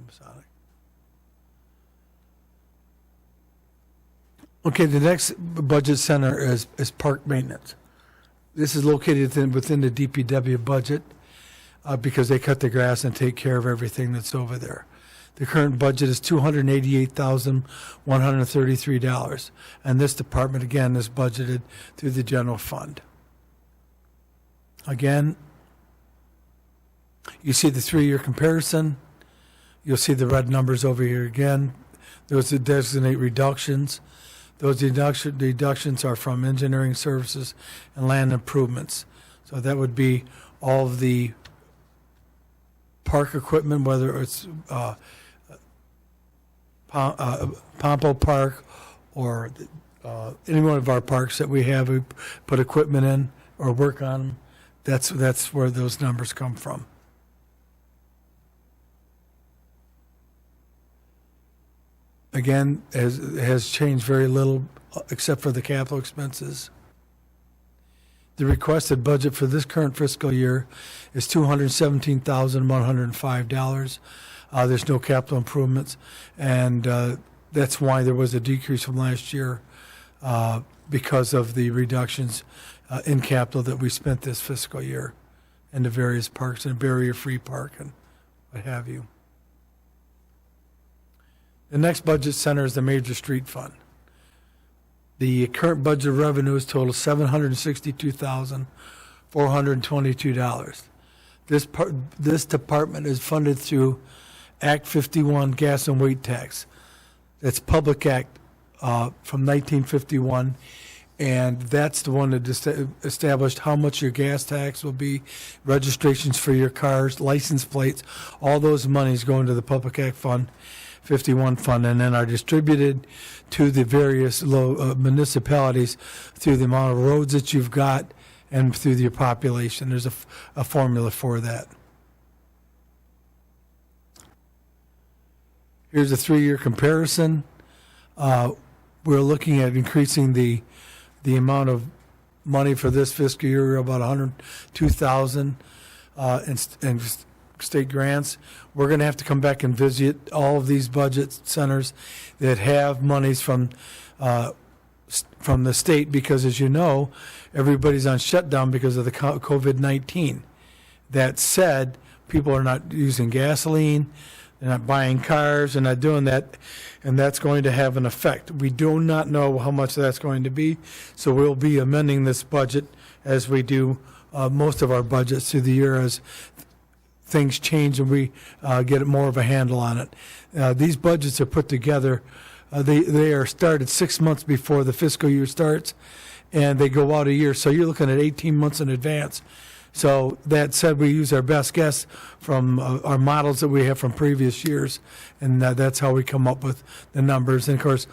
Masonic. Okay, the next budget center is park maintenance. This is located within the DPW budget because they cut the grass and take care of everything that's over there. The current budget is $288,133, and this department, again, is budgeted through the general fund. Again, you see the 3-year comparison. You'll see the red numbers over here again. Those that designate reductions. Those deductions are from engineering services and land improvements. So that would be all of the park equipment, whether it's Pompo Park or any one of our parks that we put equipment in or work on them. That's where those numbers come from. Again, has changed very little except for the capital expenses. The requested budget for this current fiscal year is $217,105. There's no capital improvements, and that's why there was a decrease from last year because of the reductions in capital that we spent this fiscal year in the various parks and barrier-free park and what have you. The next budget center is the Major Street Fund. The current budget revenue is total $762,422. This department is funded through Act 51 gas and weight tax. That's Public Act from 1951, and that's the one that established how much your gas tax will be, registrations for your cars, license plates, all those monies go into the Public Act Fund 51 fund, and then are distributed to the various municipalities through the amount of roads that you've got and through your population. There's a formula for that. Here's a 3-year comparison. We're looking at increasing the amount of money for this fiscal year, about $102,000 in state grants. We're going to have to come back and visit all of these budget centers that have monies from the state because, as you know, everybody's on shutdown because of the COVID-19. That said, people are not using gasoline, they're not buying cars, they're not doing that, and that's going to have an effect. We do not know how much that's going to be, so we'll be amending this budget as we do most of our budgets through the year as things change and we get more of a handle on it. These budgets are put together. They are started 6 months before the fiscal year starts, and they go out a year. So you're looking at 18 months in advance. So that said, we use our best guess from our models that we have from previous years, and that's how we come up with the numbers. And, of course,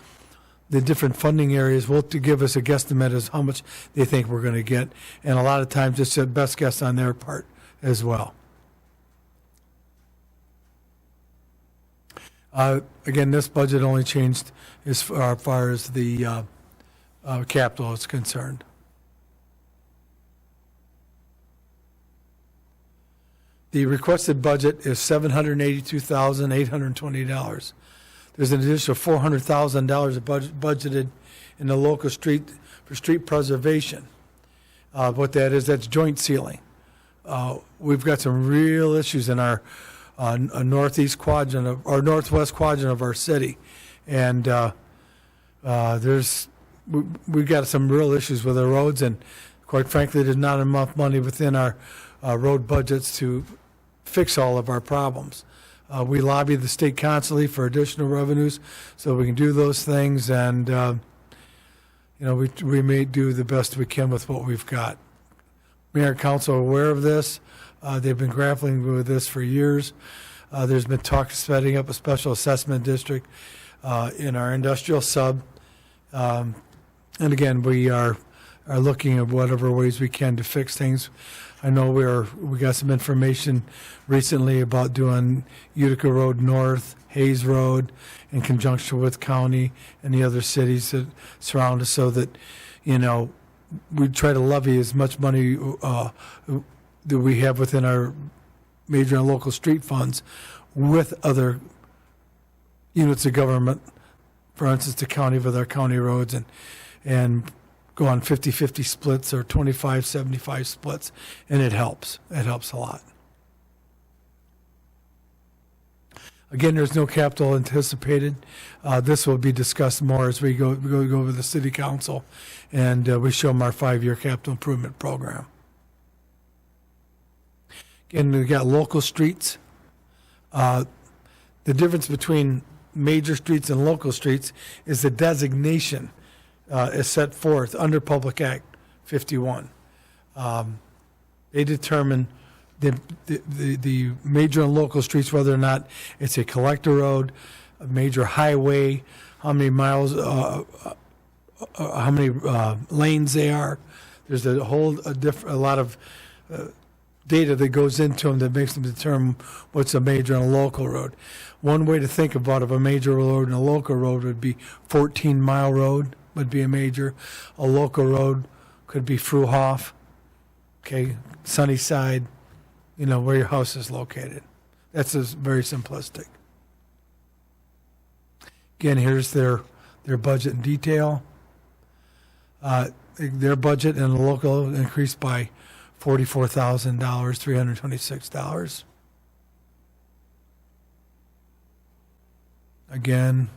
the different funding areas will to give us a guesstimate as how much they think we're going to get, and a lot of times it's a best guess on their part as well. Again, this budget only changed as far as the capital is concerned. The requested budget is $782,820. There's an additional $400,000 budgeted in the local street for street preservation. What that is, that's joint sealing. We've got some real issues in our northeast quadrant or northwest quadrant of our city, and we've got some real issues with the roads, and quite frankly, there's not enough money within our road budgets to fix all of our problems. We lobby the state constantly for additional revenues so we can do those things, and we may do the best we can with what we've got. Mayor and council are aware of this. They've been grappling with this for years. There's been talk of setting up a special assessment district in our industrial sub. And again, we are looking at whatever ways we can to fix things. I know we got some information recently about doing Utica Road North, Hayes Road, in conjunction with county and the other cities that surround us, so that we try to levy as much money that we have within our major and local street funds with other units of government, for instance, the county with our county roads, and go on 50-50 splits or 25-75 splits, and it helps. It helps a lot. Again, there's no capital anticipated. This will be discussed more as we go over the city council, and we show them our 5-year capital improvement program. Again, we got local streets. The difference between major streets and local streets is the designation is set forth under Public Act 51. They determine the major and local streets, whether or not it's a collector road, a major highway, how many miles, how many lanes they are. There's a lot of data that goes into them that makes them determine what's a major and a local road. One way to think about if a major road and a local road would be 14-mile road would be a major. A local road could be Fruehof, okay, Sunnyside, where your house is located. That's just very simplistic. Again, here's their budget in detail. Their budget in the local increased by $44,000, $326. Again,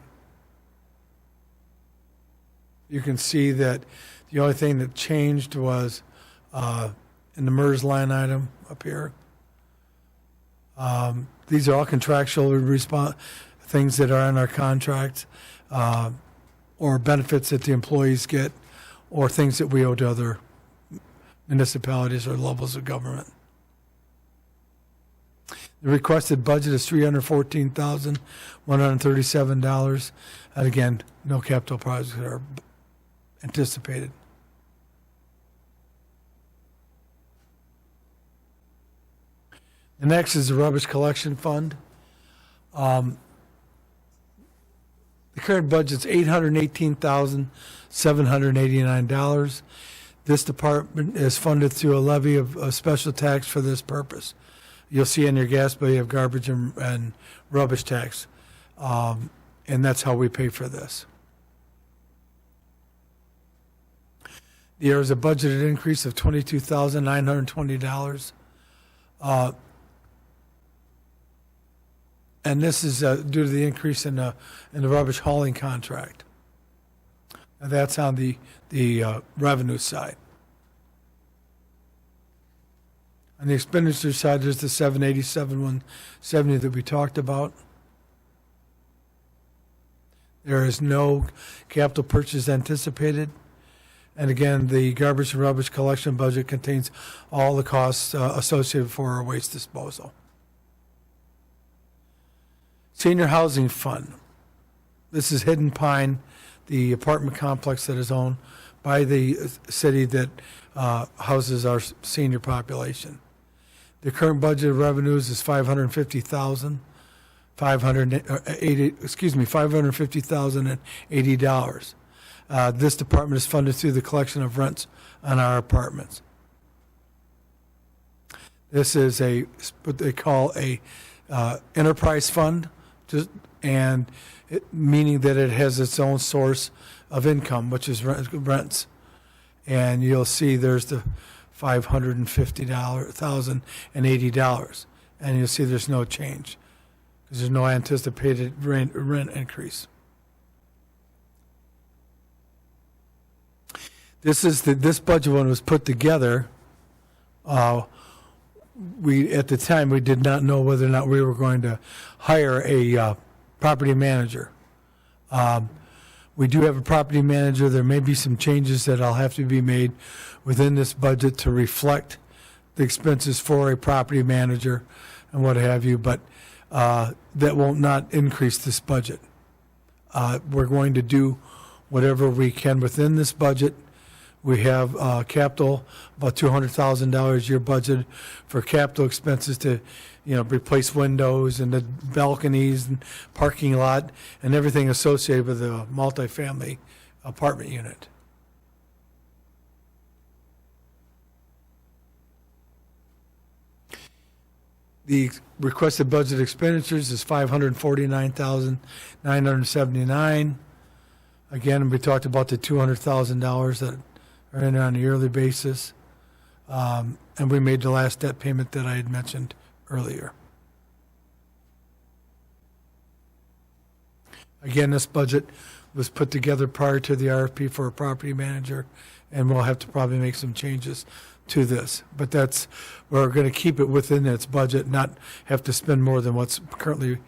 you can see that the only thing that changed was in the MERS line item up here. These are all contractual things that are in our contract, or benefits that the employees get, or things that we owe to other municipalities or levels of government. The requested budget is $314,137. And again, no capital projects are anticipated. The next is the rubbish collection fund. The current budget's $818,789. This department is funded through a levy of a special tax for this purpose. You'll see in your gas bill you have garbage and rubbish tax, and that's how we pay for this. There is a budgeted increase of $22,920. And this is due to the increase in the rubbish hauling contract. And that's on the revenue side. On the expenditure side, there's the $787,170 that we talked about. There is no capital purchase anticipated. And again, the garbage and rubbish collection budget contains all the costs associated for our waste disposal. Senior Housing Fund. This is Hidden Pine, the apartment complex that is owned by the city that houses our senior population. The current budget of revenues is $550,080. This department is funded through the collection of rents on our apartments. This is what they call a enterprise fund, meaning that it has its own source of income, which is rents. And you'll see there's the $550,080, and you'll see there's no change because there's no anticipated rent increase. This budget one was put together. At the time we did not know whether or not we were going to hire a property manager. We do have a property manager. There may be some changes that will have to be made within this budget to reflect the expenses for a property manager and what have you, but that will not increase this budget. We're going to do whatever we can within this budget. We have capital, about $200,000 a year budget for capital expenses to, replace windows and the balconies and parking lot and everything associated with a multifamily apartment unit. The requested budget expenditures is $549,979. Again, we talked about the $200,000 that are in on a yearly basis. And we made the last debt payment that I had mentioned earlier. Again, this budget was put together prior to the RFP for a property manager, and we'll have to probably make some changes to this. But we're going to keep it within its budget, not have to spend more than what's currently